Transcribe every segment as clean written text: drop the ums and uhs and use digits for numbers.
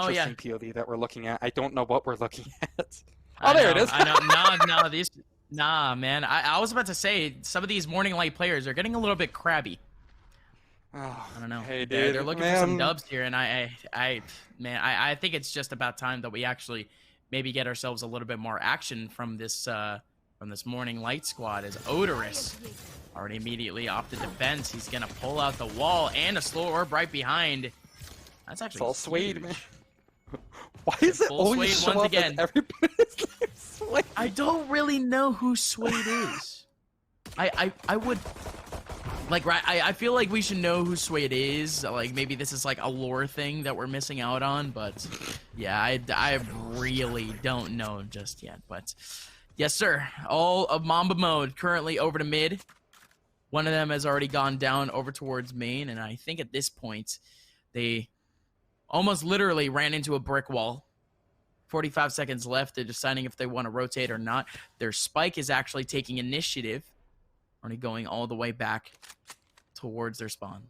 interesting POV that we're looking at. I don't know what we're looking at. Oh, there it is. I know. No, these. Nah, man. I was about to say some of these Morning Light players are getting a little bit crabby. Oh, I don't know. hey, They're dude, looking for some dubs here, and I think it's just about time that we actually maybe get ourselves a little bit more action from this Morning Light squad. As Odorous already immediately off the defense, he's gonna pull out the wall and a slow orb right behind. That's actually it's all Suede, huge. man. Why is it always show once up again? as everybody's name Suede? I don't really know who Suede is. I would. Like, right, I feel like we should know who Suede is. Like, maybe this is like a lore thing that we're missing out on, but yeah, I really don't know just yet. But yes, sir, all of Mamba mode currently over to mid. One of them has already gone down over towards main, and I think at this point, they almost literally ran into a brick wall. 45 seconds left. They're deciding if they want to rotate or not. Their spike is actually taking initiative. Already going all the way back towards their spawn.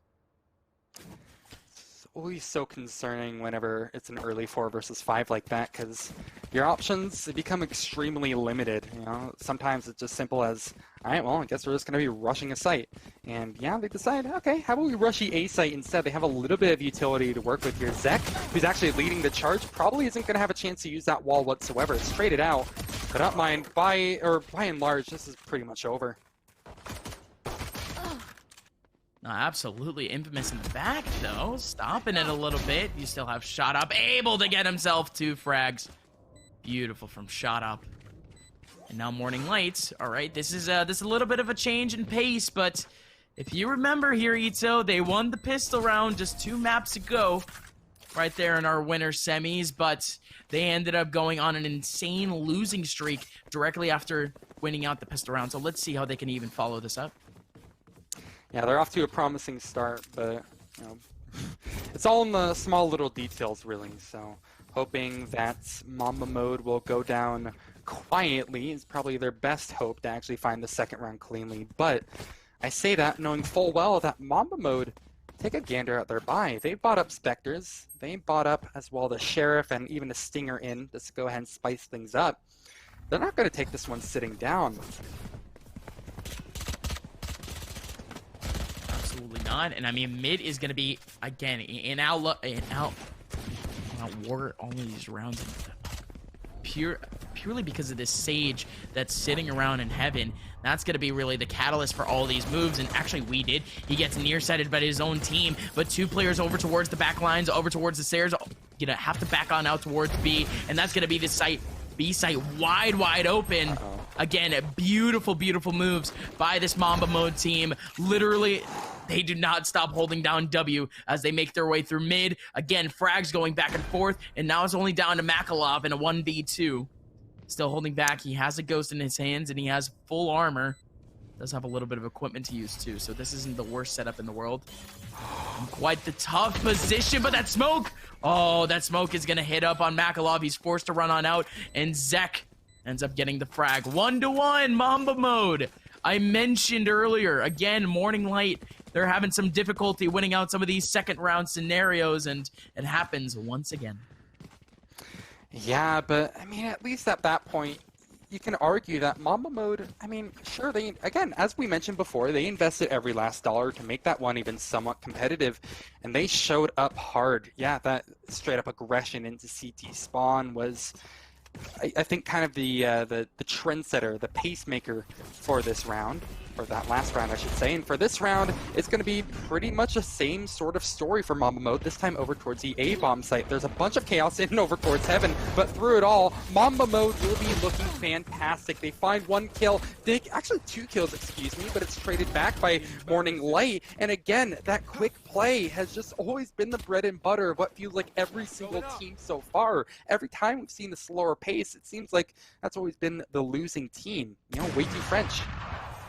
It's always so concerning whenever it's an early 4 versus 5 like that, because your options become extremely limited. You know, sometimes it's just simple as, all right, well, I guess we're just going to be rushing a site. And yeah, they decide, okay, how about we rush the A site instead? They have a little bit of utility to work with here. Zek, who's actually leading the charge, probably isn't going to have a chance to use that wall whatsoever. It's traded out. But Upmind, by and large, this is pretty much over. No, absolutely. Infamous in the back, though. Stopping it a little bit. You still have Shot Up, able to get himself 2 frags. Beautiful from Shot Up. And now Morning Lights. All right, this is a little bit of a change in pace, but if you remember here, etoh, they won the pistol round just 2 maps ago. Right there in our winner semis, but they ended up going on an insane losing streak directly after winning out the pistol round. So let's see how they can even follow this up. Yeah, they're off to a promising start, but you know, it's all in the small little details, really. So hoping that Mamba mode will go down quietly is probably their best hope to actually find the second round cleanly. But I say that knowing full well that Mamba mode, take a gander at their buy. They bought up Spectres. They bought up as well the Sheriff and even a Stinger in just to go ahead and spice things up. They're not going to take this one sitting down. Absolutely not. And I mean, mid is going to be, again, in out war all these rounds. Purely because of this Sage that's sitting around in heaven. That's going to be really the catalyst for all these moves. And actually, we did. He gets nearsighted by his own team, but 2 players over towards the back lines, over towards the stairs. Gonna have to back on out towards B, and that's going to be the site. B site wide open. Again, beautiful moves by this Mamba mode team. Literally, they do not stop holding down W as they make their way through mid. Again, frags going back and forth, and now it's only down to Makalov in a 1v2. Still holding back. He has a ghost in his hands, and he has full armor. Does have a little bit of equipment to use too, so this isn't the worst setup in the world. Quite the tough position, but that smoke! Oh, that smoke is gonna hit up on Makalov. He's forced to run on out, and Zek ends up getting the frag. 1-1, Mamba mode. I mentioned earlier, again, Morning Light, they're having some difficulty winning out some of these second round scenarios, and it happens once again. Yeah, but I mean, at least at that point, you can argue that Mamba mode, I mean, sure, they, again, as we mentioned before, they invested every last dollar to make that one even somewhat competitive, and they showed up hard. Yeah, that straight up aggression into CT spawn was, I think, kind of the trendsetter, the pacemaker for this round, or that last round, I should say. And for this round, it's going to be pretty much the same sort of story for Mamba mode, this time over towards the A-bomb site. There's a bunch of chaos in over towards heaven, but through it all, Mamba mode will be looking fantastic. They find 1 kill, actually 2 kills, excuse me, but it's traded back by Morning Light. And again, that quick play has just always been the bread and butter of what feels like every single team so far. Every time we've seen the slower pace, it seems like that's always been the losing team. You know, way too French.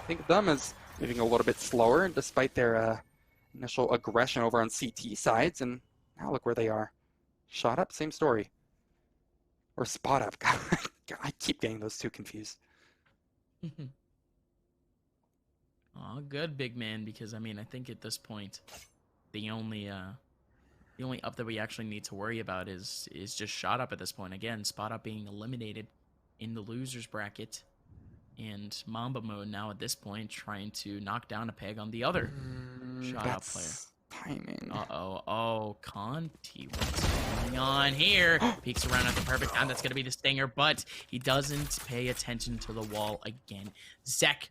Think of them as moving a little bit slower, despite their initial aggression over on CT sides, and now look where they are. Shot Up, same story. Or Spot Up. God, I keep getting those two confused. Oh, good, big man, because I mean, I think at this point, the only The only up that we actually need to worry about is just shot up at this point. Again, spot up being eliminated in the losers bracket. And Mamba mode now at this point trying to knock down a peg on the other shot up player. Timing. Uh-oh. Oh, Conti. What's going on here? Peeks around at the perfect time. That's going to be the stinger, but he doesn't pay attention to the wall again. Zek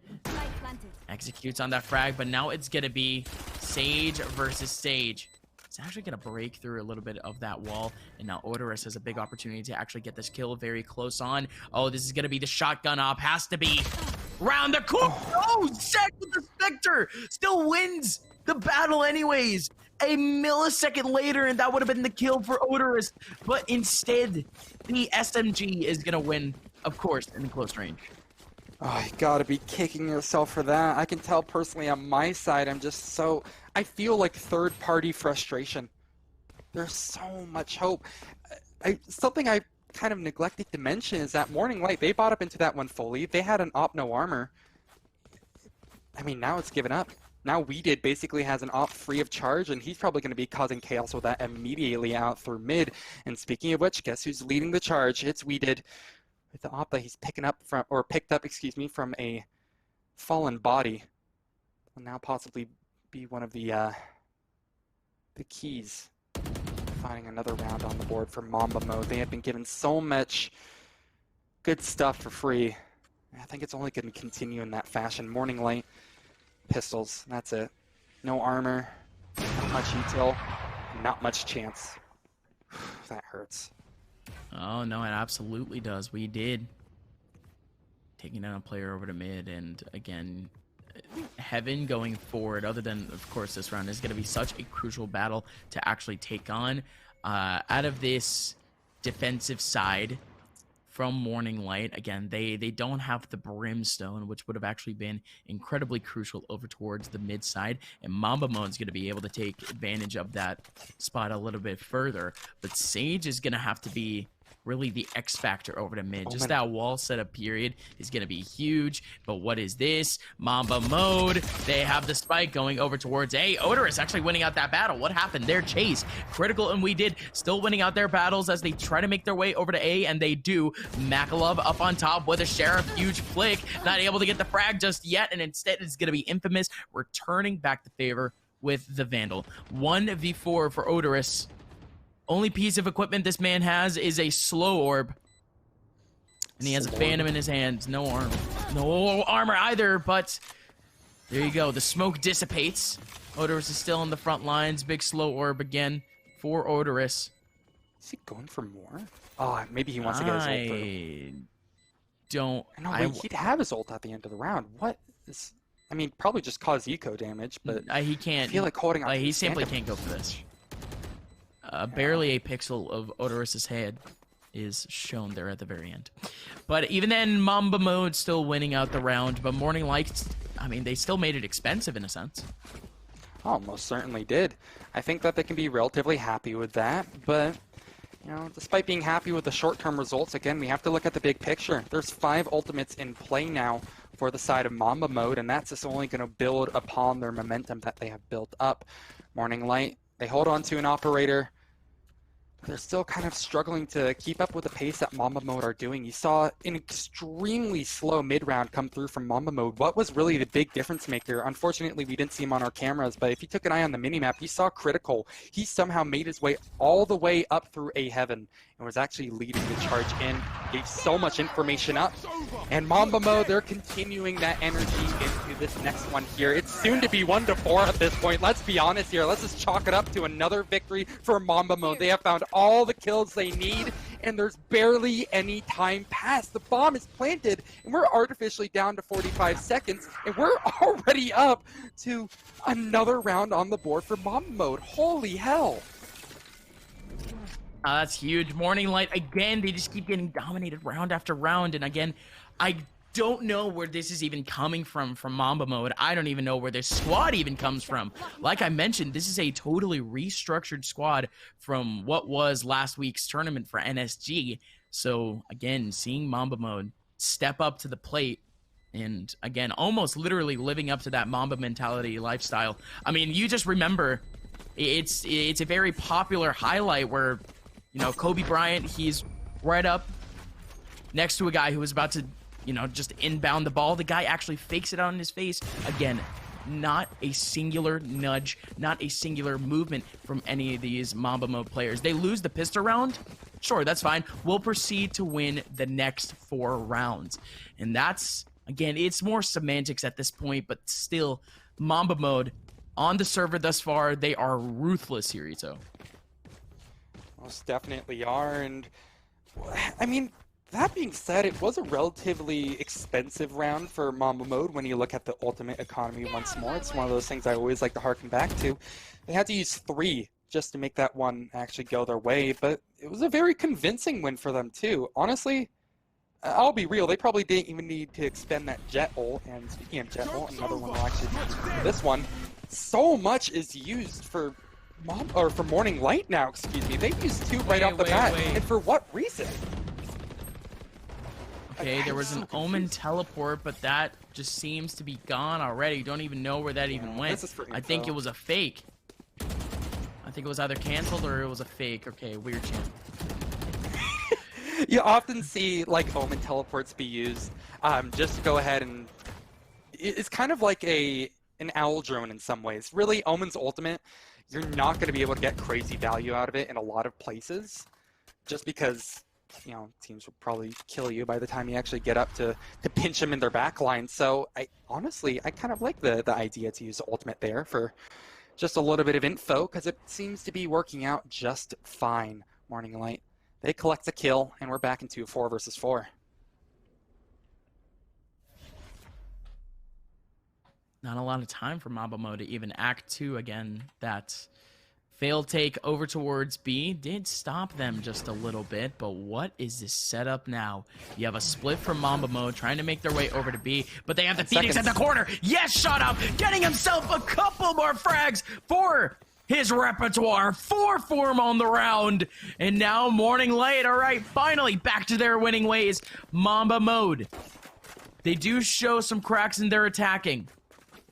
executes on that frag, but now it's going to be Sage versus Sage. It's actually going to break through a little bit of that wall, and now Odorous has a big opportunity to actually get this kill very close on. Oh, this is going to be the shotgun op. Has to be round the corner. Oh, Zek with the Spectre still wins the battle anyways. A millisecond later, and that would have been the kill for Odorous. But instead, the SMG is going to win, of course, in close range. Oh, you gotta be kicking yourself for that. I can tell personally on my side, I feel like third-party frustration. There's so much hope. Something I kind of neglected to mention is that Morning Light, they bought up into that one fully. They had an op no armor. I mean, now it's given up. Now Weeded basically has an op free of charge, and he's probably going to be causing chaos with that immediately out through mid. And speaking of which, guess who's leading the charge? It's Weeded. With the op that he's picked up from a fallen body. Will now possibly be one of the keys finding another round on the board for Mamba mode. They have been given so much good stuff for free. I think it's only going to continue in that fashion. Morning Light, pistols, that's it. No armor, not much util, not much chance. That hurts. Oh, no, it absolutely does. We did. Taking down a player over to mid, and again, Heaven going forward, other than, of course, this round, is going to be such a crucial battle to actually take on. Out of this defensive side from Morning Light, again, they don't have the Brimstone, which would have actually been incredibly crucial over towards the mid side, and Mamba Mode's going to be able to take advantage of that spot a little bit further, but Sage is going to have to be really the X factor over to mid. Just that wall setup period is going to be huge. But what is this? Mamba mode. They have the spike going over towards A. Odorous actually winning out that battle. What happened there? Chase. Critical and We Did still winning out their battles as they try to make their way over to A, and they do. Makalov up on top with a Sheriff. Huge flick. Not able to get the frag just yet, and instead it's going to be Infamous returning back the favor with the Vandal. 1v4 for Odorous. Only piece of equipment this man has is a slow orb. And he has a phantom in his hands. No armor. No armor either, but there you go. The smoke dissipates. Odorous is still in the front lines. Big slow orb again for Odorous. Is he going for more? Oh, maybe he wants to get his ult through. Don't... No, wait, he'd have his ult at the end of the round. What is... I mean, probably just cause eco damage, but... he can't... I feel like holding on he simply can't go for this. Barely a pixel of Odorous's head is shown there at the very end. But even then, Mamba mode still winning out the round. But Morning Light, I mean, they still made it expensive in a sense. Oh, most certainly did. I think that they can be relatively happy with that. But, you know, despite being happy with the short-term results, again, we have to look at the big picture. There's 5 ultimates in play now for the side of Mamba mode, and that's just only going to build upon their momentum that they have built up. Morning Light, they hold on to an operator. They're still kind of struggling to keep up with the pace that Mamba mode are doing. You saw an extremely slow mid-round come through from Mamba mode. What was really the big difference maker? Unfortunately, we didn't see him on our cameras, but if you took an eye on the minimap, you saw Critical. He somehow made his way all the way up through A Heaven and was actually leading the charge in. Gave so much information up. And Mamba mode, they're continuing that energy into this next one here. It's soon to be 1-4 at this point. Let's be honest here. Let's just chalk it up to another victory for Mamba mode. They have found all the kills they need, and there's barely any time passed. The bomb is planted, and we're artificially down to 45 seconds, and we're already up to another round on the board for Mamba mode. Holy hell. That's huge. Morning Light, again, they just keep getting dominated round after round, and again, I don't know where this is even coming from Mamba mode. I don't even know where this squad even comes from. Like I mentioned, this is a totally restructured squad from what was last week's tournament for NSG. So again, seeing Mamba mode step up to the plate and again, almost literally living up to that Mamba mentality lifestyle. I mean, you just remember It's a very popular highlight where, you know, Kobe Bryant, he's right up next to a guy who was about to, you know, just inbound the ball. The guy actually fakes it out in his face. Again, not a singular nudge, not a singular movement from any of these Mamba mode players. They lose the pistol round. Sure, that's fine. We'll proceed to win the next 4 rounds. And that's, again, it's more semantics at this point, but still, Mamba mode on the server thus far, they are ruthless here, etoh. Most definitely are, and I mean, that being said, it was a relatively expensive round for Mamba mode when you look at the ultimate economy once more. It's one of those things I always like to harken back to. They had to use 3 just to make that one actually go their way, but it was a very convincing win for them too. Honestly, I'll be real, they probably didn't even need to expend that jet ult, and speaking of jet ult, another one will actually be this one. So much is used for for Morning Light now, excuse me. They've used 2 right off the bat, and for what reason? Okay, there was an Omen teleport, but that just seems to be gone already. Don't even know where that even went. I think it was a fake. I think it was either canceled or it was a fake. Okay, weird channel. You often see like Omen teleports be used just to go ahead and it's kind of like an owl drone in some ways. Really, Omen's ultimate, you're not going to be able to get crazy value out of it in a lot of places just because, you know, teams will probably kill you by the time you actually get up to pinch them in their back line. So honestly, I kind of like the idea to use ultimate there for just a little bit of info because it seems to be working out just fine. Morning Light, they collect a kill and we're back into 4 versus 4. Not a lot of time for Mamba mode to even act 2 again. That failed take over towards B did stop them just a little bit, but what is this setup now? You have a split from Mamba mode trying to make their way over to B, but they have the Phoenix at the corner. Yes, shot up, getting himself a couple more frags for his repertoire. 4 for him on the round, and now Morning Light, all right, finally back to their winning ways. Mamba mode, they do show some cracks in their attacking.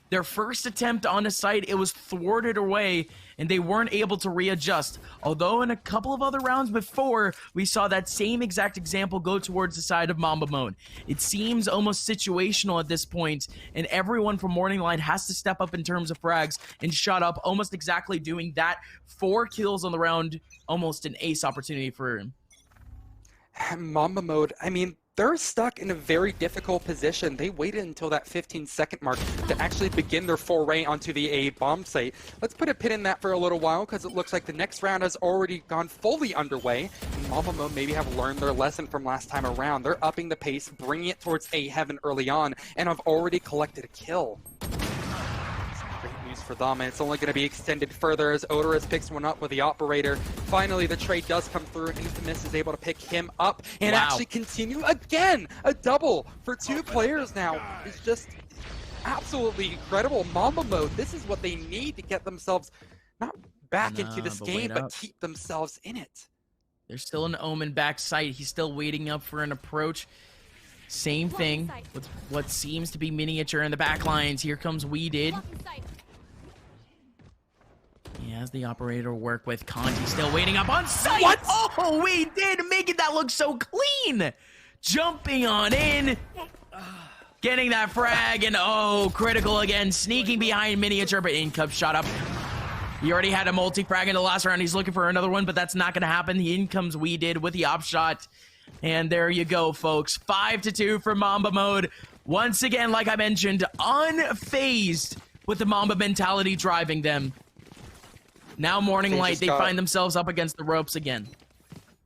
Their first attempt on the site, it was thwarted away, and they weren't able to readjust. Although in a couple of other rounds before, we saw that same exact example go towards the side of Mamba mode. It seems almost situational at this point, and everyone from Morning Light has to step up in terms of frags and shot up, almost exactly doing that. 4 kills on the round, almost an ace opportunity for him. Mamba mode, I mean, they're stuck in a very difficult position. They waited until that 15-second mark to actually begin their foray onto the A bomb site. Let's put a pin in that for a little while because it looks like the next round has already gone fully underway. And Mamba mode maybe have learned their lesson from last time around. They're upping the pace, bringing it towards A heaven early on, and have already collected a kill. Great news for them, and it's only going to be extended further as Odorous picks one up with the operator. Finally, the trade does come through, and Infamous is able to pick him up and actually continue again. A double for 2 players now. It's just absolutely incredible. Mamba mode, this is what they need to get themselves not back into this game, but keep themselves in it. There's still an Omen back site. He's still waiting up for an approach. Same thing with what seems to be Miniature in the back lines. Here comes We Did. He has the operator work with. Conti still waiting up on site. What? Oh, We Did, making that look so clean. Jumping on in. Getting that frag, and oh, critical again. Sneaking behind Miniature, but in comes shot up. He already had a multi-frag in the last round. He's looking for another one, but that's not going to happen. In comes We Did with the op shot. And there you go, folks. 5-2 for Mamba mode. Once again, like I mentioned, unfazed with the Mamba mentality driving them. Now Morning Light, they find themselves up against the ropes again.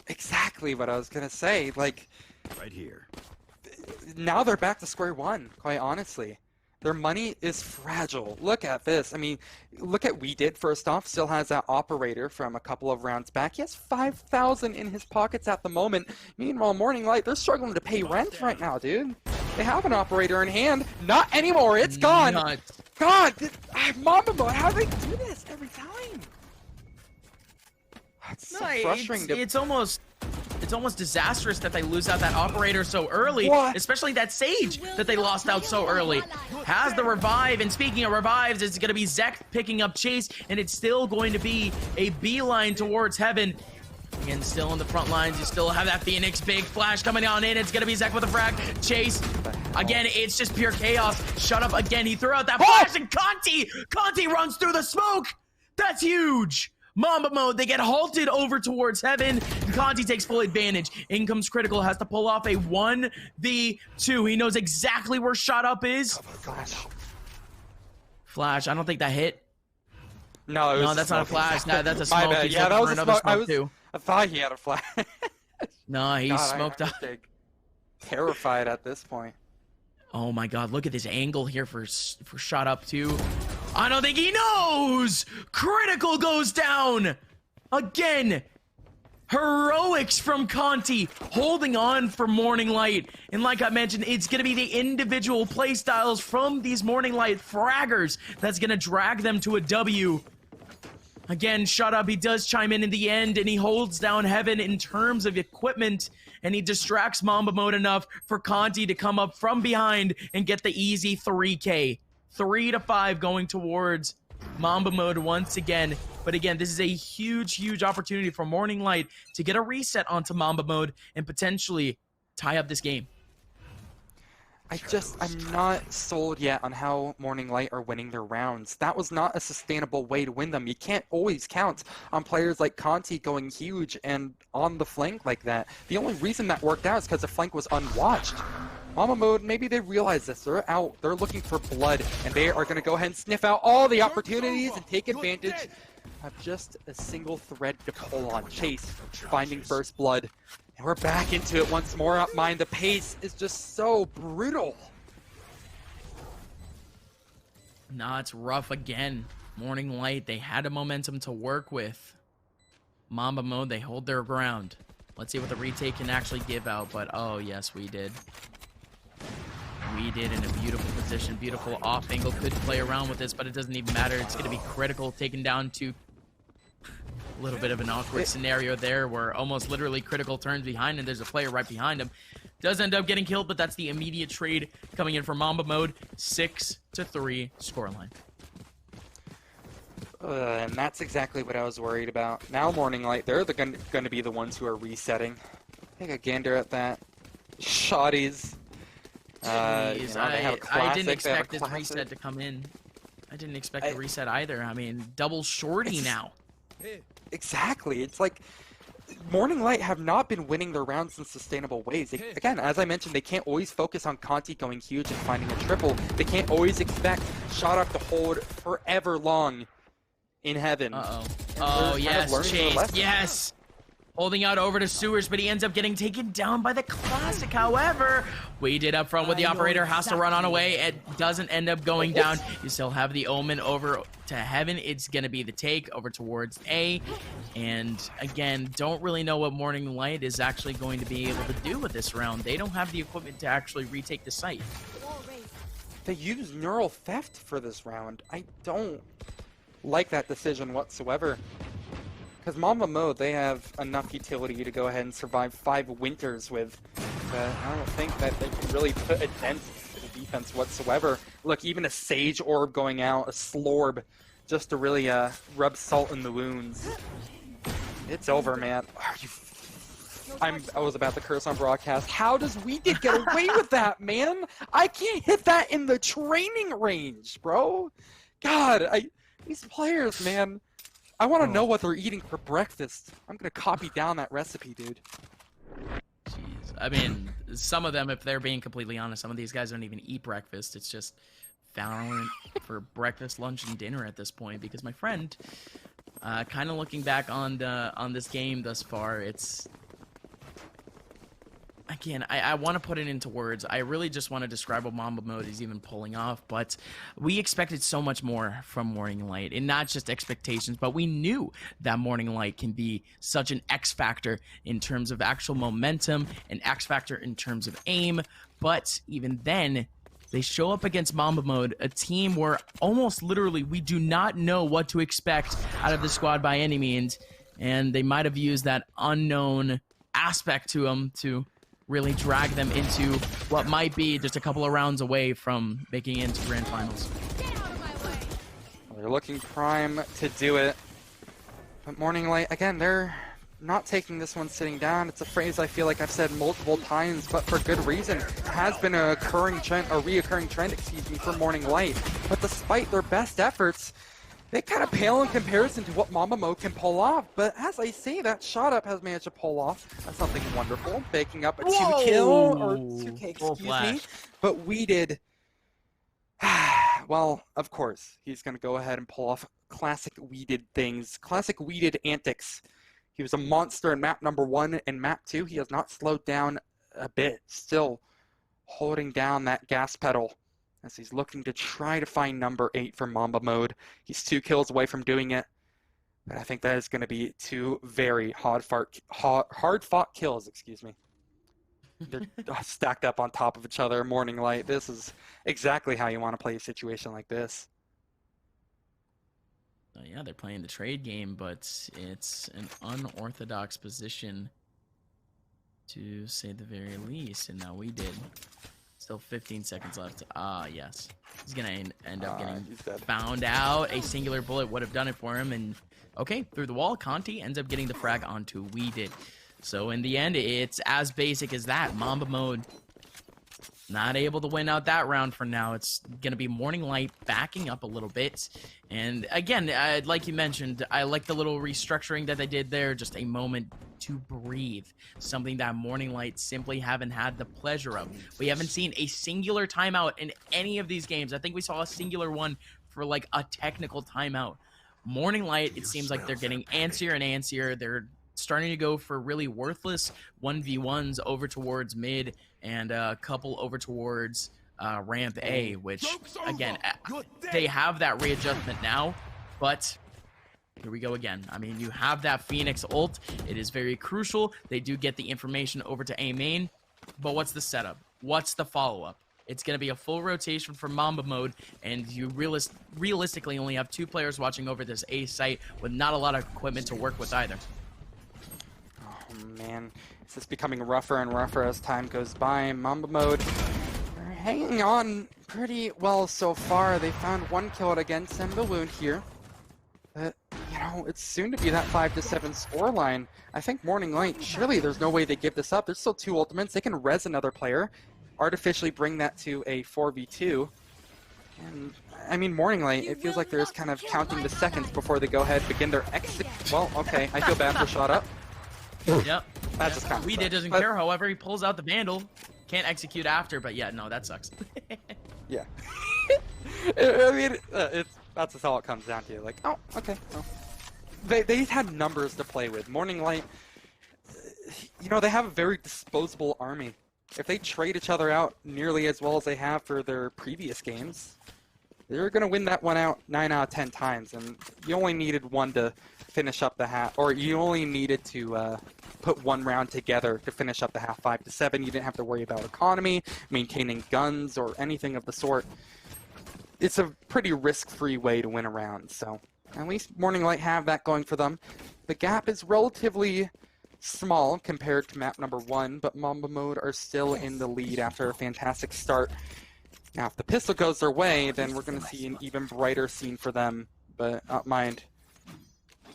Exactly what I was going to say. Like, right here. Now they're back to square one, quite honestly. Their money is fragile. Look at this. I mean, look at We Did first off. Still has that operator from a couple of rounds back. He has 5,000 in his pockets at the moment. Meanwhile, Morning Light, they're struggling to pay rent right now, dude. They have an operator in hand. Not anymore. It's gone. God, Mamba mode, how do they do this every time? It's so frustrating. It's almost It's almost disastrous that they lose out that operator so early, especially that Sage that they lost out so early. Has the revive, and speaking of revives, it's going to be Zek picking up Chase, and it's still going to be a beeline towards Heaven. Again, still in the front lines. You still have that Phoenix big flash coming on in. It's going to be Zek with a frag. Chase. Again, it's just pure chaos. Shut up again. He threw out that flash, and Conti runs through the smoke. That's huge. Mamba mode, they get halted over towards Heaven. Conti takes full advantage. In comes Critical, has to pull off a 1v2. He knows exactly where Shot Up is. Flash, I don't think that hit. No, that's not a flash. No, that's a smoke. My bad. Yeah, that was a smoke. I thought he had a flash. No, he's smoked up. Terrified at this point. Oh my god, look at this angle here for Shot Up too. I don't think he knows! Critical goes down! Again! Heroics from Conti, holding on for Morning Light. And like I mentioned, it's going to be the individual playstyles from these Morning Light fraggers that's going to drag them to a W. Again, Shut Up, he does chime in the end, and he holds down Heaven in terms of equipment, and he distracts Mamba mode enough for Conti to come up from behind and get the easy 3K. 3-5 going towards Mamba mode once again. But again, this is a huge opportunity for Morning Light to get a reset onto Mamba mode and potentially tie up this game. I'm not sold yet on how Morning Light are winning their rounds. That was not a sustainable way to win them. You can't always count on players like Conti going huge and on the flank like that. The only reason that worked out is because the flank was unwatched. Mamba mode, maybe they realize this. They're out. They're looking for blood, and they are going to go ahead and sniff out all the opportunities and take advantage of just a single thread to pull on. Chase finding first blood. And we're back into it once more. Upmind, the pace is just so brutal. Nah, it's rough again. Morning Light, they had a momentum to work with. Mamba mode, they hold their ground. Let's see what the retake can actually give out, but oh yes, we did. We did in a beautiful position, beautiful off angle. Could play around with this, but it doesn't even matter. It's going to be Critical taken down to a little bit of an awkward scenario there where almost literally Critical turns behind and there's a player right behind him. Does end up getting killed, but that's the immediate trade coming in for Mamba mode. 6-3 scoreline. And that's exactly what I was worried about. Now Morning Light, they're going to be the ones who are resetting. Take a gander at that. Shotties. Jeez, I didn't expect this reset to come in. I didn't expect the reset either. I mean, double shorty now. Exactly. It's like Morning Light have not been winning their rounds in sustainable ways. Again, as I mentioned, they can't always focus on Conti going huge and finding a triple. They can't always expect Shot Up to hold forever long in Heaven. Oh, yes, Chase, yes! Holding out over to Sewers, but he ends up getting taken down by the Classic. However, we did up front with the operator, has to run on away. It doesn't end up going down. You still have the Omen over to Heaven. It's going to be the take over towards A. And again, don't really know what Morning Light is actually going to be able to do with this round. They don't have the equipment to actually retake the site. They use Neural Theft for this round. I don't like that decision whatsoever. Because Mamba mode, they have enough utility to go ahead and survive 5 winters with. I don't think that they can really put a dent to the defense whatsoever. Look, even a Sage Orb going out, a Slorb, just to really rub salt in the wounds. It's over, man. I was about to curse on broadcast. How does Winnick get away with that, man? I can't hit that in the training range, bro. God, these players, man. I want to know what they're eating for breakfast. I'm going to copy down that recipe, dude. Jeez. I mean, some of them, if they're being completely honest, some of these guys don't even eat breakfast. It's just Valorant for breakfast, lunch, and dinner at this point. Because my friend, kind of looking back on this game thus far, it's... Again, I want to put it into words. I really just want to describe what Mamba mode is even pulling off, but we expected so much more from Morning Light, and not just expectations, but we knew that Morning Light can be such an X factor in terms of actual momentum, an X factor in terms of aim, but even then, they show up against Mamba mode, a team where almost literally we do not know what to expect out of the squad by any means, and they might have used that unknown aspect to him to really drag them into what might be just a couple of rounds away from making it into grand finals. They're looking prime to do it. But Morning Light, again, they're not taking this one sitting down. It's a phrase I feel like I've said multiple times, but for good reason. It has been a reoccurring trend, for Morning Light. But despite their best efforts, they kind of pale in comparison to what Mamba Mode can pull off. But as I say, that shot up has managed to pull off something wonderful, baking up a 2-kill, or 2K, excuse me. But we did... Well, of course, he's going to go ahead and pull off classic weeded things, classic weeded antics. He was a monster in map number 1 and map 2. He has not slowed down a bit, still holding down that gas pedal as he's looking to try to find number 8 for Mamba Mode. He's 2 kills away from doing it, but I think that is going to be 2 very hard-fought kills, excuse me. They're stacked up on top of each other, Morning Light. This is exactly how you want to play a situation like this. Yeah, they're playing the trade game, but it's an unorthodox position, to say the very least. And now we did. Still 15 seconds left. Yes. He's going to end up getting found out. A singular bullet would have done it for him. And, okay, through the wall, Conti ends up getting the frag onto We Did. So in the end, it's as basic as that. Mamba Mode not able to win out that round for now. It's going to be Morning Light backing up a little bit. And again, like you mentioned, I like the little restructuring that they did there. Just a moment to breathe. Something that Morning Light simply haven't had the pleasure of. We haven't seen a singular timeout in any of these games. I think we saw a singular one for like a technical timeout. Morning Light, it seems like they're getting antsier and antsier. They're starting to go for really worthless 1v1s over towards mid and a couple over towards ramp A, which, again, they have that readjustment now, but here we go again. I mean, you have that Phoenix ult. It is very crucial. They do get the information over to A main, but what's the setup? What's the follow-up? It's going to be a full rotation for Mamba Mode, and you realistically only have 2 players watching over this A site with not a lot of equipment to work with either. Oh man, this is becoming rougher and rougher as time goes by. Mamba Mode, they're hanging on pretty well so far. They found 1 kill against the wound here. But, you know, it's soon to be that 5-7 scoreline. I think Morning Light, surely there's no way they give this up. There's still 2 ultimates. They can res another player, artificially bring that to a 4v2. And, I mean, Morning Light, it feels like they're just kind of counting the seconds before they go ahead and begin their exit. Well, okay, I feel bad for shot up. Yep. That's just kind of We Did doesn't care, however, he pulls out the Vandal. Can't execute after, but yeah, no, that sucks. Yeah. I mean, that's just all it comes down to. Like, oh, okay. Well, they had numbers to play with. Morning Light, you know, they have a very disposable army. If they trade each other out nearly as well as they have for their previous games, they're going to win that one out 9 out of 10 times. And you only needed 1 to finish up the half, or you only needed to put 1 round together to finish up the half 5-7. You didn't have to worry about economy, maintaining guns, or anything of the sort. It's a pretty risk-free way to win a round, so at least Morning Light have that going for them. The gap is relatively small compared to map number 1, but Mamba Mode are still in the lead after a fantastic start. Now, if the pistol goes their way, then we're going to see an even brighter scene for them, but Upmind,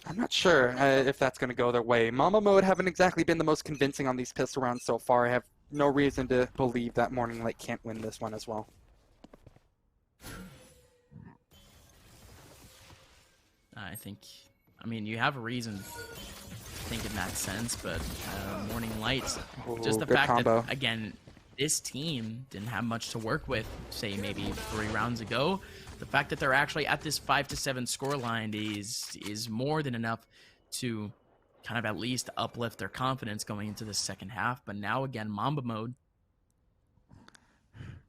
I'm not sure if that's going to go their way. Mamba Mode haven't exactly been the most convincing on these pistol rounds so far. I have no reason to believe that Morning Light can't win this one as well. I mean, you have a reason to think in that sense, but Morning Light, just the fact combo. that, again, this team didn't have much to work with, say, maybe 3 rounds ago. The fact that they're actually at this 5-7 scoreline is more than enough to kind of at least uplift their confidence going into the second half. But now, again, Mamba Mode,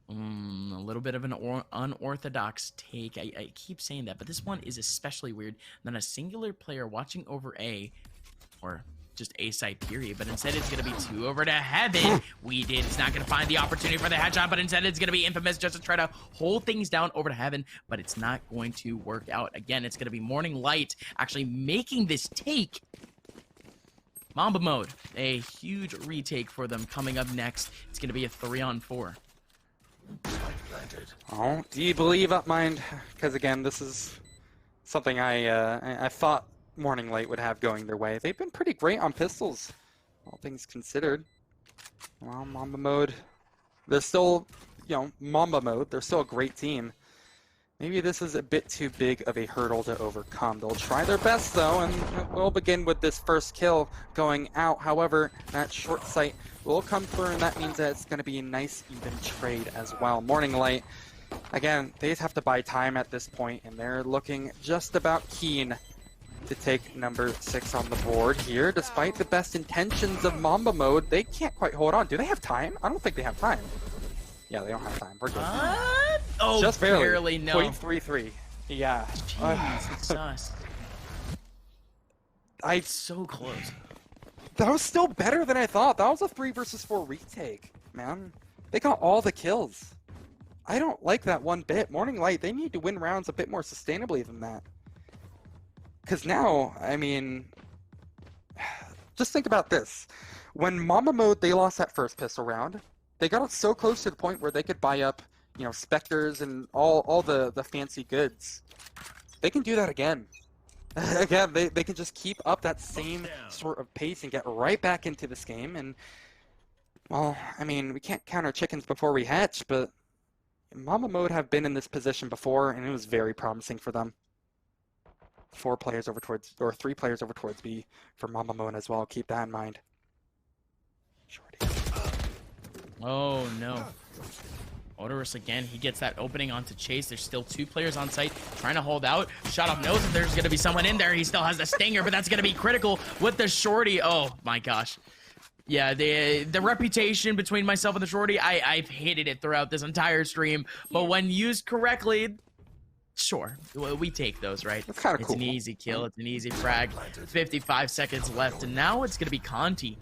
a little bit of an unorthodox take. I keep saying that, but this one is especially weird than a singular player watching over A, or just A side period, but instead it's going to be 2 over to Heaven. We Did. It's not going to find the opportunity for the headshot, but instead it's going to be Infamous just to try to hold things down over to Heaven, but it's not going to work out. Again, it's going to be Morning Light actually making this take. Mamba mode, a huge retake for them coming up next. It's going to be a 3-on-4. Oh, do you believe Upmind? Because again, this is something I thought Morning Light would have going their way. They've been pretty great on pistols, all things considered. Well, Mamba mode, they're still, Mamba mode, they're still a great team. Maybe this is a bit too big of a hurdle to overcome. They'll try their best though, and we'll begin with this first kill going out. However, that short sight will come through, and that means that it's going to be a nice even trade as well. Morning Light, again, they have to buy time at this point, and they're looking just about keen to take number 6 on the board here. Despite the best intentions of Mamba mode, they can't quite hold on. Do they have time? I don't think they have time. Yeah, they don't have time. We're good. Oh, just barely, no. 0.33. Yeah. Jeez, it's sus. So close. That was still better than I thought. That was a 3 versus 4 retake, man. They got all the kills. I don't like that one bit. Morning Light, they need to win rounds a bit more sustainably than that. Because now, I mean, just think about this. When Mamba mode, they lost that first pistol round. They got it so close to the point where they could buy up, Spectres and all the fancy goods. They can do that again. Again, they can just keep up that same sort of pace and get right back into this game. And, well, I mean, we can't count our chickens before we hatch, but Mamba mode have been in this position before, and it was very promising for them. 3 players over towards B for Mamba mode as well. Keep that in mind. Shorty. Oh, no. Odorous again, he gets that opening onto Chase. There's still 2 players on site trying to hold out. Shut up knows if there's going to be someone in there. He still has the stinger, but that's going to be critical with the shorty. Oh, my gosh. Yeah, the reputation between myself and the shorty, I've hated it throughout this entire stream. But when used correctly, sure, we take those, right? That's kind of cool. It's an easy kill. It's an easy frag. 55 seconds left, and now it's going to be Conti.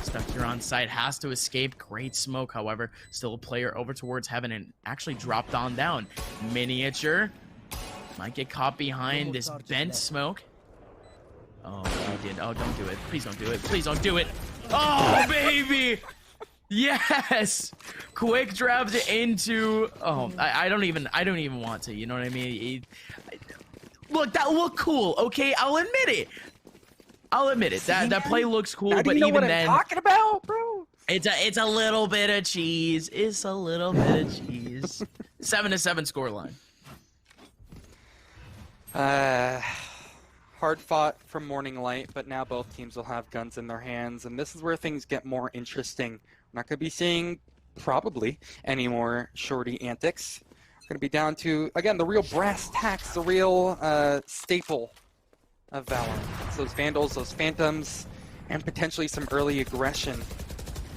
Stuck here on site, has to escape. Great smoke, however. Still a player over towards heaven and actually dropped on down. Miniature might get caught behind this bent smoke. Oh, he did. Oh, don't do it. Please don't do it. Please don't do it. Oh, baby! Yes! Quick drops it into... Oh, I don't even want to. You know what I mean? Look, that looked cool. Okay, I'll admit it. That play looks cool, but even then... I'm talking about, bro? It's a little bit of cheese. It's a little bit of cheese. 7-7 scoreline. Hard fought from Morning Light, but now both teams will have guns in their hands, and this is where things get more interesting. We're not going to be seeing, probably, any more shorty antics. We're going to be down to, again, the real brass tacks, the real staple of Valorant. So those Vandals, those Phantoms, and potentially some early aggression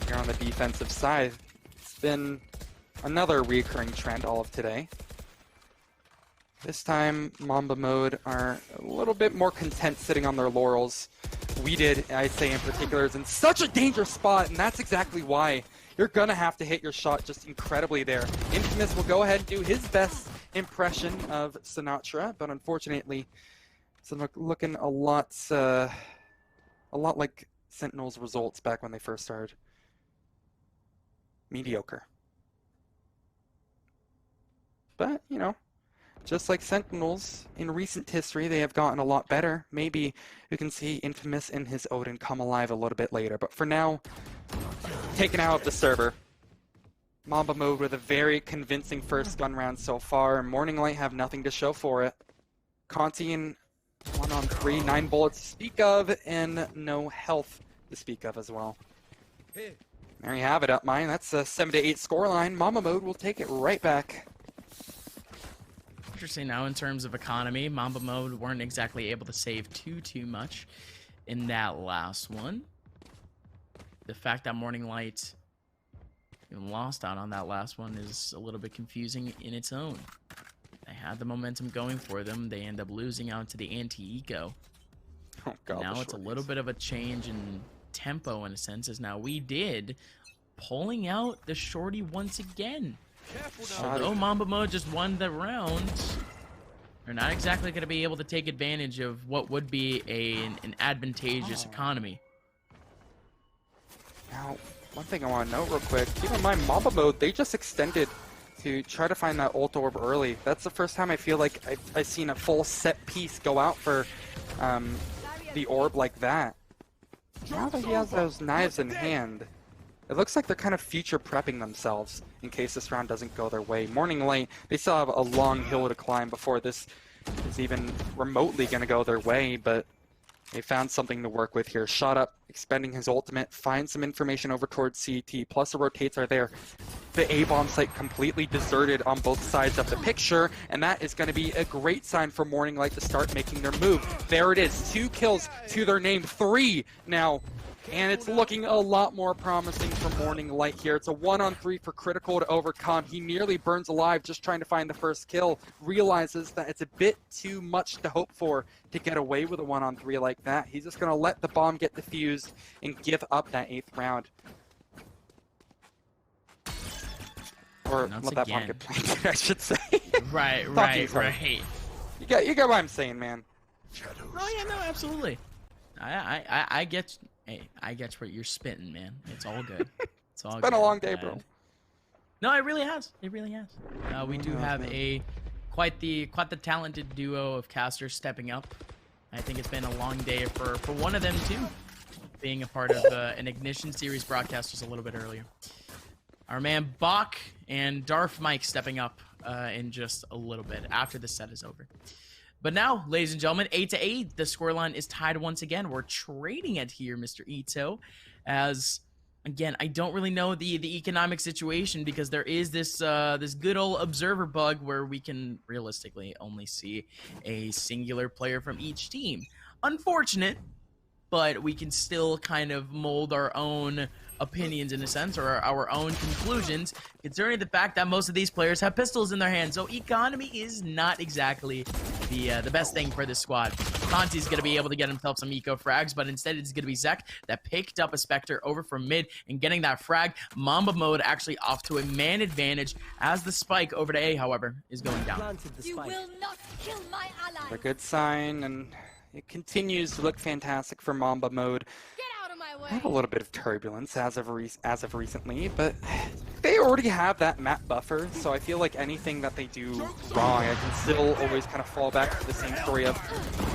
here on the defensive side. It's been another recurring trend all of today. This time, Mamba mode are a little bit more content sitting on their laurels. We did, I'd say in particular, is in such a dangerous spot, and that's exactly why. You're going to have to hit your shot just incredibly there. Infamous will go ahead and do his best impression of Sinatra, but unfortunately, it's looking a lot like Sentinel's results back when they first started. Mediocre. But, just like Sentinels, in recent history, they have gotten a lot better. Maybe you can see Infamous and his Odin come alive a little bit later. But for now, taken out of the server. Mamba mode with a very convincing first gun round so far. Morning Light have nothing to show for it. Conti in 1-on-3, 9 bullets to speak of, and no health to speak of as well. There you have it, Upmind. That's a 7-8 scoreline. Mamba mode will take it right back. Interesting now in terms of economy. Mamba mode weren't exactly able to save too much in that last one. The fact that Morning Light lost out on that last one is a little bit confusing in its own. They had the momentum going for them. They end up losing out to the anti-eco. Oh, God, now it's a little bit of a change in tempo in a sense, as now we did pulling out the shorty once again. Although Mamba mode just won the round, they're not exactly going to be able to take advantage of what would be an advantageous economy. Now, one thing I want to note real quick, keep in mind, Mamba mode, they just extended to try to find that ult orb early. That's the first time I feel like I've seen a full set piece go out for the orb like that. Now that he has those knives in hand, it looks like they're kind of future prepping themselves in case this round doesn't go their way. Morning Light, they still have a long hill to climb before this is even remotely going to go their way, but they found something to work with here. Shot up, expending his ultimate, finds some information over towards CT, plus the rotates are there. The A-bomb site completely deserted on both sides of the picture, and that is going to be a great sign for Morning Light to start making their move. There it is, 2 kills to their name, 3 now. And it's looking a lot more promising for Morning Light here. It's a 1-on-3 for Critical to overcome. He nearly burns alive just trying to find the first kill. Realizes that it's a bit too much to hope for to get away with a 1-on-3 like that. He's just going to let the bomb get defused and give up that 8th round. Or let that bomb get planted, I should say. Right. You get what I'm saying, man. Oh yeah, no, absolutely. I get. Hey, I get what you're spitting, man. It's all good. It's all. It's been a long day, bro. No, it really has. It really has. We do have quite the talented duo of casters stepping up. I think it's been a long day for one of them too, being a part of an Ignition Series broadcast just a little bit earlier. Our man Bach and DarfMike stepping up in just a little bit after the set is over. But now, ladies and gentlemen, 8-8, the scoreline is tied once again. We're trading it here, Mr. Etoh, as, again, I don't really know the economic situation because there is this this good old observer bug where we can realistically only see a singular player from each team. Unfortunate, but we can still kind of mold our own opinions in a sense, or our own conclusions, considering the fact that most of these players have pistols in their hands. So economy is not exactly the best thing for this squad. Conti's going to be able to get himself some eco frags, but instead it's going to be Zek that picked up a Spectre over from mid and getting that frag. Mamba mode actually off to a man advantage as the spike over to A, however, is going down. You will not kill my ally. A good sign, and it continues to look fantastic for Mamba mode. A little bit of turbulence as of recently, but they already have that map buffer, so I feel like anything that they do wrong, I can still always kind of fall back to the same story of,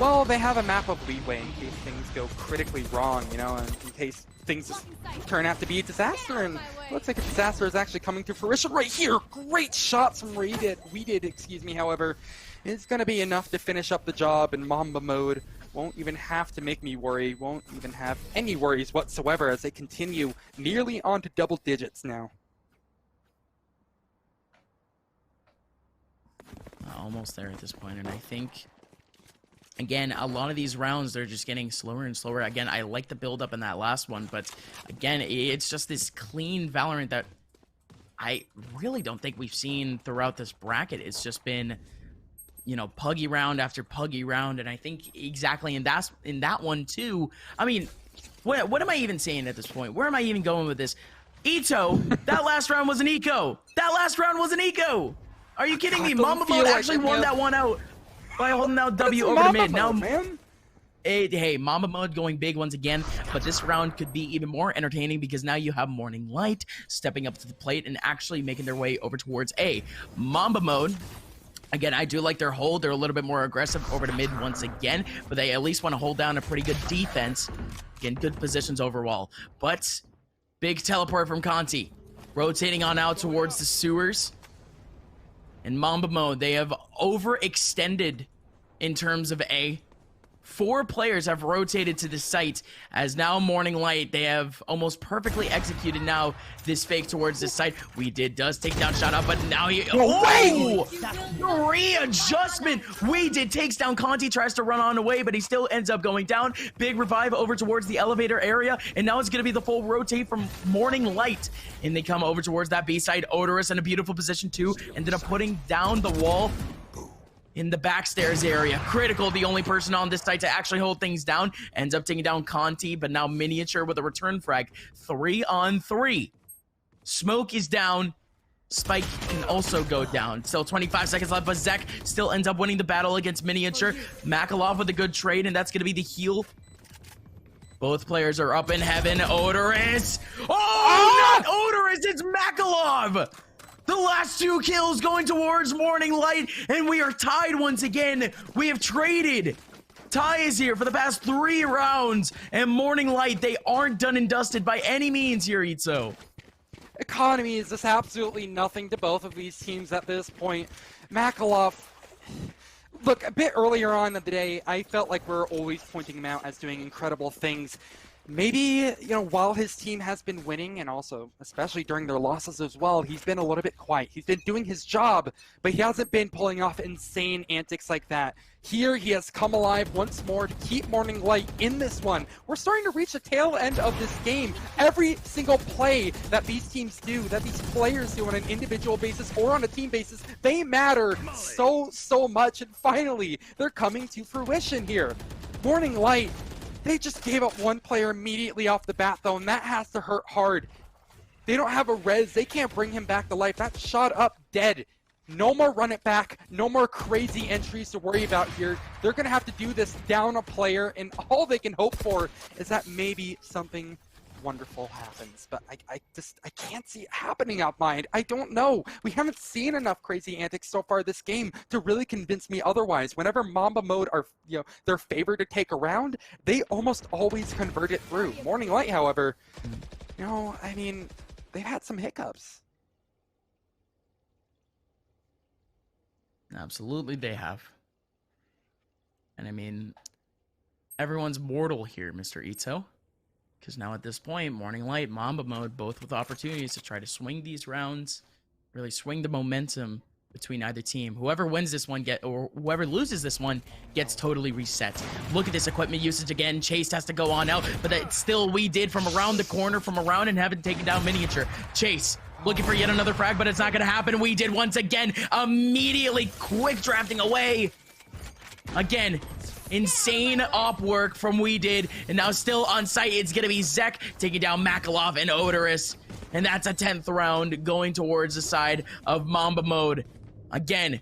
well, they have a map of leeway in case things go critically wrong, you know, and in case things just turn out to be a disaster, and it looks like a disaster is actually coming to fruition right here. Great shots from We did, excuse me, however, it's going to be enough to finish up the job, in Mamba mode won't even have to make me worry, won't even have any worries whatsoever as they continue nearly onto double digits now. Almost there at this point, and I think, again, a lot of these rounds, they're just getting slower and slower. Again, I like the build-up in that last one, but again, it's just this clean Valorant that I really don't think we've seen throughout this bracket. It's just been, you know, puggy round after puggy round, and I think exactly in that one too. I mean, what am I even saying at this point? Where am I even going with this? Etoh, that last round was an eco. That last round was an eco. Are you kidding me? Mamba mode actually won that one out by holding out W over to mid. Now, hey, Mamba mode going big once again, but this round could be even more entertaining because now you have Morning Light stepping up to the plate and actually making their way over towards A. Mamba mode, again, I do like their hold. They're a little bit more aggressive over to mid once again, but they at least want to hold down a pretty good defense. Again, good positions overall. But big teleport from Conti. Rotating on out towards the sewers. In Mamba mode, they have overextended in terms of A. 4 players have rotated to the site as now Morning Light, they have almost perfectly executed now this fake towards the site. Does take down shot up, but now he, readjustment. Takes down Conti, tries to run on away, but he still ends up going down. Big revive over towards the elevator area, and now it's going to be the full rotate from Morning Light, and they come over towards that B side. Odorous in a beautiful position too, ended up putting down the wall in the backstairs area. Critical, the only person on this site to actually hold things down, ends up taking down Conti, but now Miniature with a return frag. 3-on-3. Smoke is down. Spike can also go down. Still 25 seconds left, but Zek still ends up winning the battle against Miniature. Makalov with a good trade, and that's going to be the heal Both players are up in heaven. Odorous. Oh, not Odorous. It's Makalov. The last 2 kills going towards Morning Light, and we are tied once again. We have traded. Tie is here for the past 3 rounds, and Morning Light, they aren't done and dusted by any means here, etoh. Economy is just absolutely nothing to both of these teams at this point. Makalov, look, a bit earlier on in the day, I felt like we're always pointing him out as doing incredible things. Maybe, you know, while his team has been winning, and also, especially during their losses as well, he's been a little bit quiet. He's been doing his job, but he hasn't been pulling off insane antics like that. Here, he has come alive once more to keep Morning Light in this one. We're starting to reach the tail end of this game. Every single play that these teams do, that these players do on an individual basis or on a team basis, they matter so much, and finally, they're coming to fruition here. Morning Light, they just gave up one player immediately off the bat, though, and that has to hurt hard. They don't have a res. They can't bring him back to life. That's shot up dead. No more run it back. No more crazy entries to worry about here. They're going to have to do this down a player, and all they can hope for is that maybe something wonderful happens. But I can't see it happening, Upmind. I don't know. We haven't seen enough crazy antics so far this game to really convince me otherwise. Whenever Mamba mode are, you know, their favor to take around, they almost always convert it through. Morning Light, however, you know, I mean, they've had some hiccups. Absolutely, they have. And I mean, everyone's mortal here, Mr. etoh. Because now at this point, Morning Light, Mamba mode, both with opportunities to try to swing these rounds, really swing the momentum between either team. Whoever wins this one or whoever loses this one gets totally reset. Look at this equipment usage again. Chase has to go on out, but that's still we did from around the corner, from around, and haven't taken down Miniature. Chase looking for yet another frag, but it's not going to happen. We did once again, immediately quick drafting away. Again, insane op work from We Did, and now still on site, it's going to be Zek taking down Makalov and Odorous, and that's a 10th round going towards the side of Mamba mode. Again,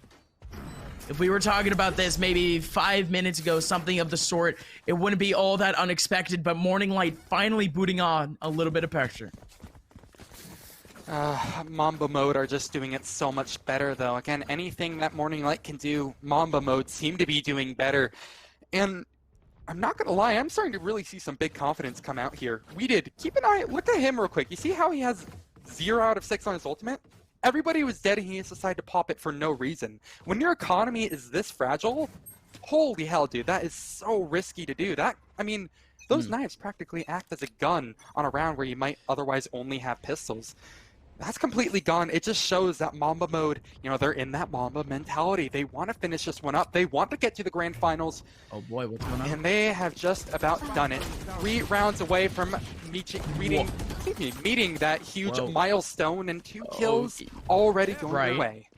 if we were talking about this maybe 5 minutes ago, something of the sort, it wouldn't be all that unexpected, but Morning Light finally booting on a little bit of pressure. Mamba mode are just doing it so much better, though. Again, anything that Morning Light can do, Mamba mode seem to be doing better. And I'm not going to lie, I'm starting to really see some big confidence come out here. We Did. Keep an eye, look at him real quick. You see how he has 0 out of 6 on his ultimate? Everybody was dead and he has decided to pop it for no reason. When your economy is this fragile, holy hell, dude, that is so risky to do. That, I mean, those knives practically act as a gun on a round where you might otherwise only have pistols. That's completely gone. It just shows that Mamba mode, you know, they're in that Mamba mentality. They want to finish this one up. They want to get to the grand finals. Oh boy, what's going on? And they have just about done it. 3 rounds away from meeting that huge milestone, and 2 kills already going their way.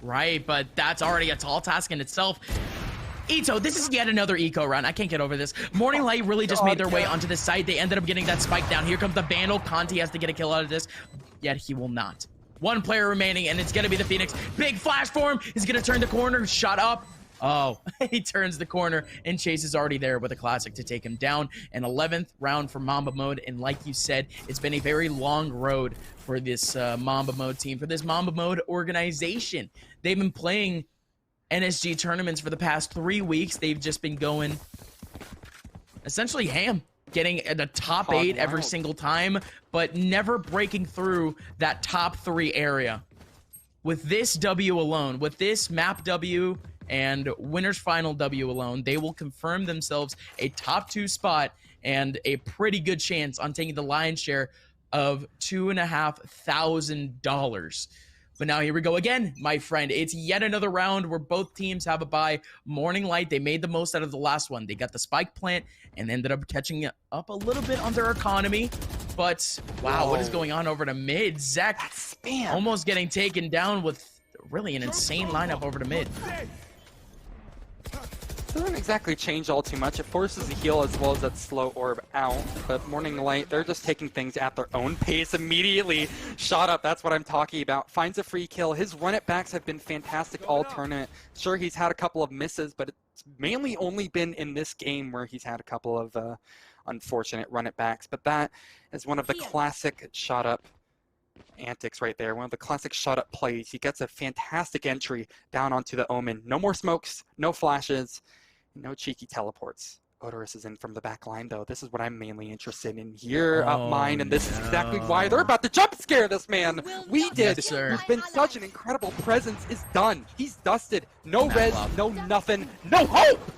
Right, but that's already a tall task in itself. etoh, this is yet another eco run. I can't get over this. Morning Light really just made their way onto the site. They ended up getting that spike down. Here comes the Vandal. Conti has to get a kill out of this, yet he will not. 1 player remaining, and it's going to be the Phoenix. Big flash for him. He's going to turn the corner. Shot up. Oh, he turns the corner, and Chase is already there with a classic to take him down. An 11th round for Mamba mode, and like you said, it's been a very long road for this Mamba mode team, for this Mamba mode organization. They've been playing NSG tournaments for the past 3 weeks. They've just been going essentially ham, getting the top 8 every single time, but never breaking through that top 3 area. With this W alone, with this map W and winner's final W alone, they will confirm themselves a top 2 spot and a pretty good chance on taking the lion's share of $2,500. But now here we go again, my friend. It's yet another round where both teams have a bye. Morning Light, they made the most out of the last one. They got the spike plant and ended up catching up a little bit on their economy. But, wow, what is going on over to mid? Zek almost getting taken down with really an insane lineup over to mid. Doesn't exactly change all too much. It forces the heal as well as that slow orb out. But Morning Light, they're just taking things at their own pace immediately. Shot up, that's what I'm talking about. Finds a free kill. His run-it-backs have been fantastic all tournament. Sure, he's had a couple of misses, but it's mainly only been in this game where he's had a couple of unfortunate run it backs. But that is one of the classic shot up antics right there. One of the classic shut up plays. He gets a fantastic entry down onto the Omen. No more smokes, no flashes, no cheeky teleports. Odorous is in from the back line, though. This is what I'm mainly interested in here, Upmind, and this is exactly why they're about to jump scare this man. We did. Yes, sir. He's been such an incredible presence. Is done. He's dusted. No res, no nothing, no hope.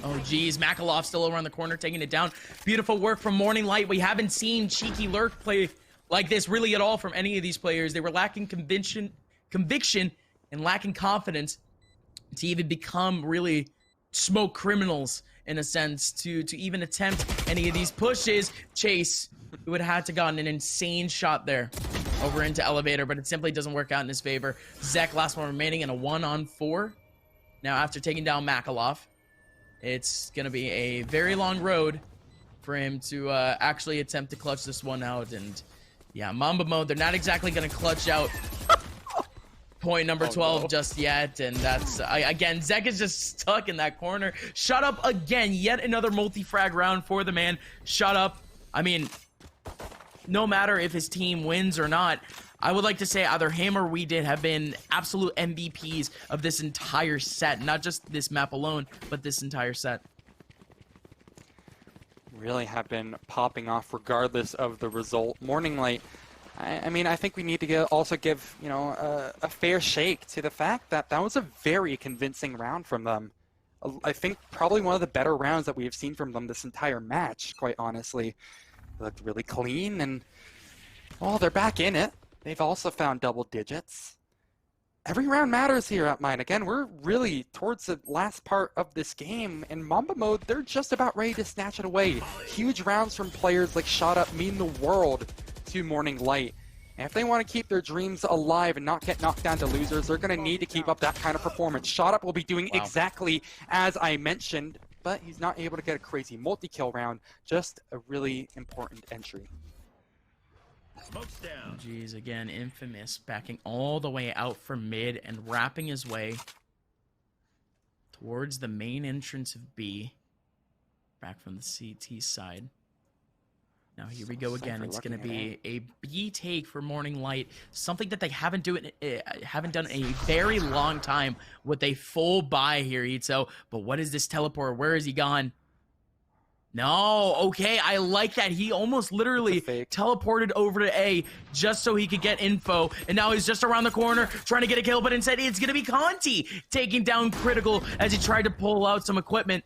Oh, geez. Makalov still over on the corner, taking it down. Beautiful work from Morning Light. We haven't seen cheeky lurk play like this really at all from any of these players. They were lacking conviction, and lacking confidence to even become really smoke criminals in a sense, to even attempt any of these pushes. Chase, who would have had to gotten an insane shot there over into elevator, but it simply doesn't work out in his favor. Zek, last one remaining in a 1-on-4. Now after taking down Makalov, it's gonna be a very long road for him to actually attempt to clutch this one out. And yeah, Mamba mode, they're not exactly gonna clutch out point number 12 just yet. And that's again, Zek is just stuck in that corner. Shut up again. Yet another multi-frag round for the man. Shut up. I mean, no matter if his team wins or not, I would like to say either him or we did have been absolute MVPs of this entire set. Not just this map alone, but this entire set. Really have been popping off regardless of the result. Morning Light, I mean, I think we need to also give, you know, a fair shake to the fact that that was a very convincing round from them. I think probably one of the better rounds that we have seen from them this entire match, quite honestly. They looked really clean, and, well, they're back in it. They've also found double digits. Every round matters here at Mine. Again, we're really towards the last part of this game. In Mamba mode, they're just about ready to snatch it away. Huge rounds from players like Shot Up mean the world to Morning Light. And if they want to keep their dreams alive and not get knocked down to losers, they're going to need to keep up that kind of performance. Shot Up will be doing exactly as I mentioned, but he's not able to get a crazy multi-kill round. Just a really important entry. Smokes down. Jeez, again, Infamous backing all the way out from mid and wrapping his way towards the main entrance of B. Back from the CT side. Now here we go again. It's going to be a B take for Morning Light. Something that they haven't done in a very long time with a full buy here, etoh. But what is this teleport? Where is he gone? No, okay, I like that. He almost literally teleported over to A just so he could get info. And now he's just around the corner trying to get a kill, but instead it's going to be Conti taking down Critical as he tried to pull out some equipment.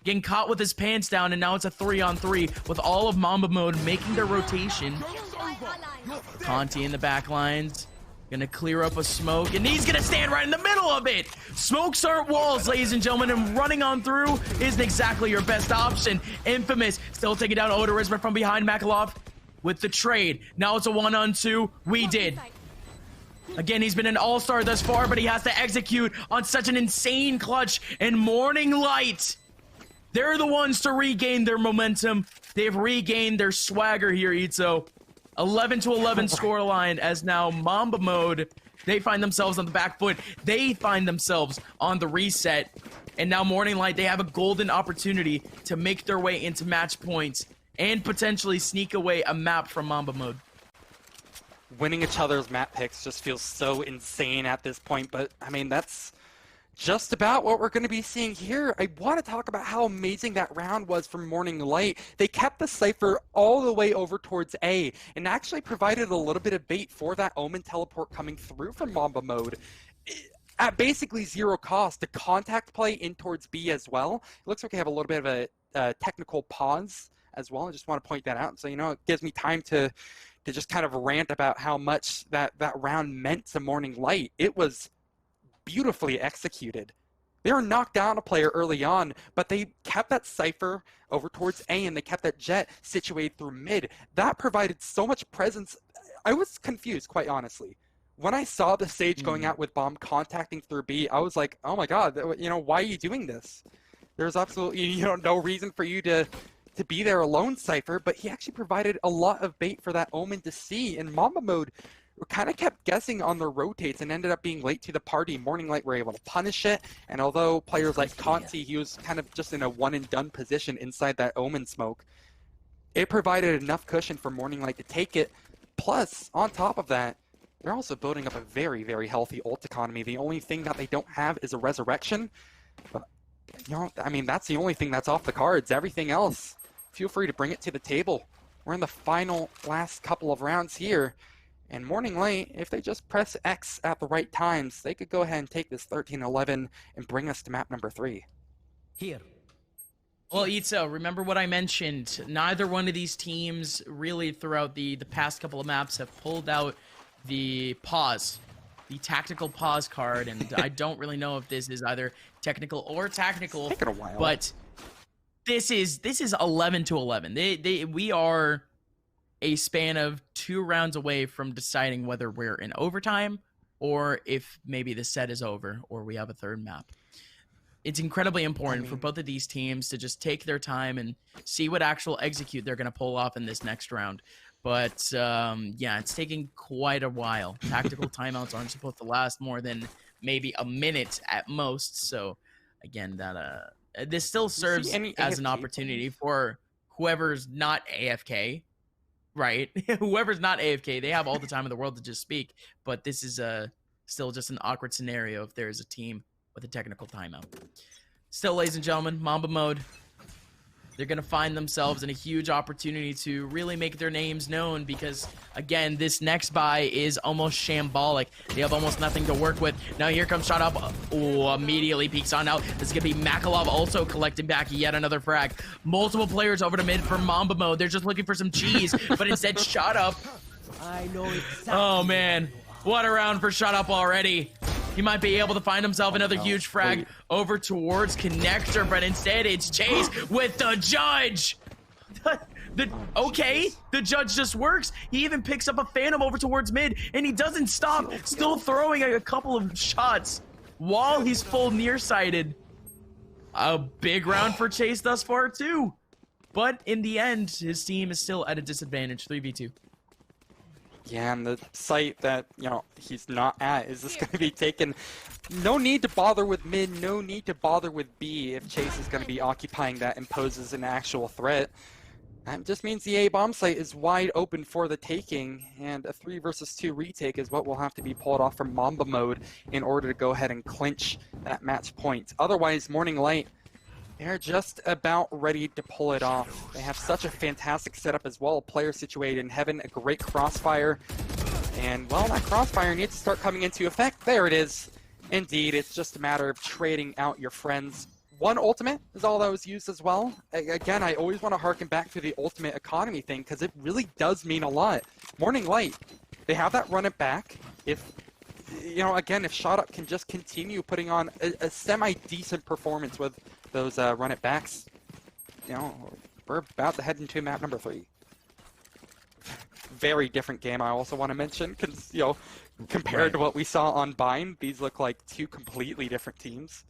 Getting caught with his pants down, and now it's a 3-on-3 with all of Mamba mode making their rotation. Conti in the back lines. Gonna clear up a smoke, and he's gonna stand right in the middle of it! Smokes aren't walls, ladies and gentlemen, and running on through isn't exactly your best option. Infamous still taking down Odorous from behind Makalov with the trade. Now it's a 1-on-2. We did. Again, he's been an all-star thus far, but he has to execute on such an insane clutch. And Morning Light, they're the ones to regain their momentum. They've regained their swagger here, etoh. 11-11 scoreline as now Mamba mode, they find themselves on the back foot. They find themselves on the reset. And now Morning Light, they have a golden opportunity to make their way into match points and potentially sneak away a map from Mamba mode. Winning each other's map picks just feels so insane at this point, but I mean, that's just about what we're going to be seeing here. I want to talk about how amazing that round was from Morning Light. They kept the Cypher all the way over towards A and actually provided a little bit of bait for that Omen teleport coming through from Mamba mode at basically zero cost. The contact play in towards B as well. It looks like we have a little bit of a technical pause as well. I just want to point that out. So, you know, it gives me time to just kind of rant about how much that round meant to Morning Light. It was beautifully executed. They were knocked down a player early on, but they kept that Cypher over towards A and they kept that Jet situated through mid. That provided so much presence. I was confused, quite honestly. When I saw the Sage going out with Bomb contacting through B, I was like, oh my god, you know, why are you doing this? There's absolutely, you know, no reason for you to be there alone, Cypher, but he actually provided a lot of bait for that Omen to see. In Mamba mode, kind of kept guessing on their rotates and ended up being late to the party. Morning Light were able to punish it, and although players like Conti, he was kind of just in a one-and-done position inside that Omen smoke, it provided enough cushion for Morning Light to take it. Plus, on top of that, they're also building up a very, very healthy ult economy. The only thing that they don't have is a resurrection. But, you know, I mean, that's the only thing that's off the cards. Everything else, feel free to bring it to the table. We're in the last couple of rounds here. And Morning Light, if they just press X at the right times, they could go ahead and take this 13-11 and bring us to map number 3. Here. Well, etoh, remember what I mentioned. Neither one of these teams really throughout the past couple of maps have pulled out the pause, the tactical pause card, and I don't really know if this is either technical or tactical. It's taken a while. But this is 11-11. We are a span of 2 rounds away from deciding whether we're in overtime or if maybe the set is over or we have a third map. It's incredibly important for both of these teams to just take their time and see what actual execute they're going to pull off in this next round. But yeah, it's taking quite a while. Tactical timeouts aren't supposed to last more than maybe a minute at most. So again, that this still serves as an opportunity for whoever's not AFK. Right, whoever's not AFK, they have all the time in the world to just speak. But this is still just an awkward scenario if there's a team with a technical timeout. Still, ladies and gentlemen, Mamba mode. They're gonna find themselves in a huge opportunity to really make their names known because, again, this next buy is almost shambolic. They have almost nothing to work with. Now here comes Shot Up. Oh, immediately peeks on out. This is gonna be Makalov also collecting back yet another frag. Multiple players over to mid for Mamba mode. They're just looking for some cheese, but instead Shot Up. I know exactly. Oh man, what a round for Shot Up already. He might be able to find himself another huge frag over towards Connector, but instead it's Chase with the Judge. Okay, the Judge just works. He even picks up a Phantom over towards mid, and he doesn't stop, still throwing a couple of shots while he's full nearsighted. A big round for Chase thus far, too. But in the end, his team is still at a disadvantage, 3v2. Yeah, and the site that, you know, he's not at is just going to be taken. No need to bother with mid, no need to bother with B if Chase is going to be occupying that and poses an actual threat. That just means the A bomb site is wide open for the taking, and a 3 versus 2 retake is what will have to be pulled off from Mamba mode in order to go ahead and clinch that match point. Otherwise, Morning Light, they're just about ready to pull it off. They have such a fantastic setup as well. Player situated in heaven, a great crossfire. And, well, that crossfire needs to start coming into effect. There it is. Indeed, it's just a matter of trading out your friends. One ultimate is all that was used as well. Again, I always want to harken back to the ultimate economy thing because it really does mean a lot. Morning Light, they have that run it back. If, you know, again, if Shot Up can just continue putting on a semi-decent performance with those run it backs, you know, we're about to head into map number 3. Very different game, I also want to mention, because, you know, compared to what we saw on Bind, these look like 2 completely different teams.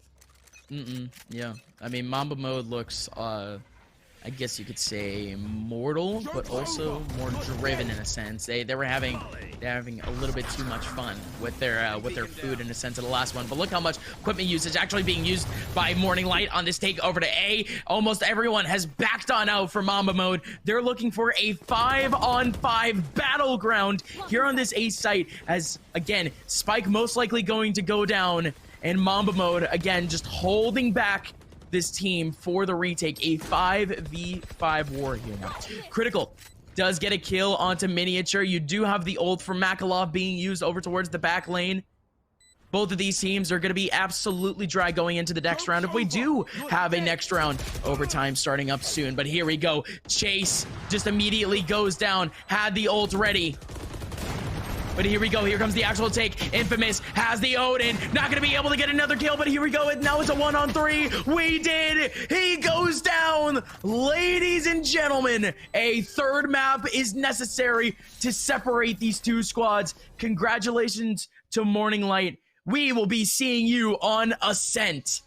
Yeah. I mean, Mamba mode looks, I guess you could say mortal, but also more driven in a sense. They're having a little bit too much fun with their food in a sense of the last one. But look how much equipment usage actually being used by Morning Light on this take over to A. Almost everyone has backed on out for Mamba mode. They're looking for a 5-on-5 battleground here on this A site, as again, Spike most likely going to go down, and Mamba mode again just holding back this team for the retake. A 5v5 war here now. Critical does get a kill onto Miniature. You do have the ult from Makalov being used over towards the back lane. Both of these teams are going to be absolutely dry going into the next round if we do have a next round. Overtime starting up soon, but here we go. Chase just immediately goes down, had the ult ready. But here we go. Here comes the actual take. Infamous has the Odin. Not going to be able to get another kill, but here we go. And now it's a 1-on-3. We did. He goes down. Ladies and gentlemen, a third map is necessary to separate these 2 squads. Congratulations to Morning Light. We will be seeing you on Ascent.